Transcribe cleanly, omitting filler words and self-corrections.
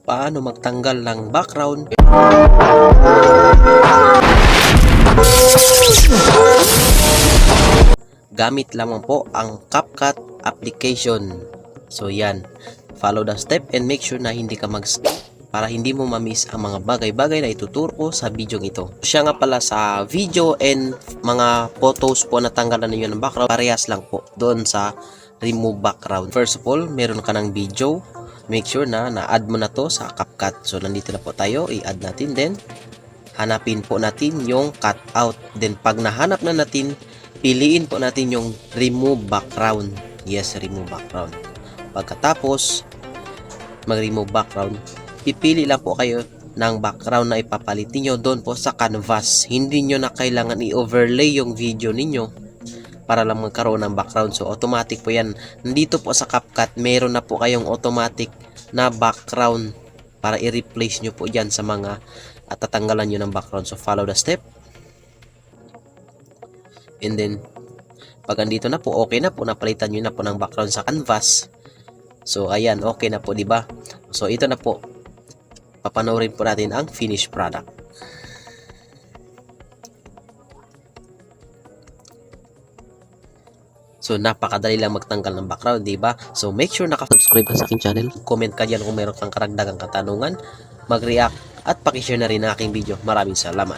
paano magtanggal ng background. Gamit lamang po ang CapCut application. So yan, follow the step and make sure na hindi ka mag-skip para hindi mo ma-miss ang mga bagay-bagay na ituturo ko sa video ito. Siya nga pala sa video and mga photos po na tanggalan ninyo ng background, parehas lang po doon sa remove background. First of all, meron ka ng video, make sure na na-add mo na to sa CapCut. So nandito na po tayo, i-add natin, then hanapin po natin yung cutout. Then pag nahanap na natin, piliin po natin yung remove background. Yes, remove background. Pagkatapos mag-remove background, pipili lang po kayo ng background na ipapalit niyo doon po sa canvas. Hindi nyo na kailangan i-overlay yung video ninyo para lang magkaroon ng background. So automatic po yan. Nandito po sa CapCut, meron na po kayong automatic na background para i-replace nyo po dyan sa mga at tatanggalan nyo ng background. So follow the step. And then pag andito na po, okay na po, napalitan nyo na po ng background sa canvas. So ayan, okay na po, di ba? So ito na po, papanoorin po natin ang finished product. So napakadali lang magtanggal ng background, di ba? So make sure naka-subscribe ka sa aking channel. Comment ka diyan kung meron kang karagdagang katanungan, mag-react at paki-share na rin ang aking video. Maraming salamat.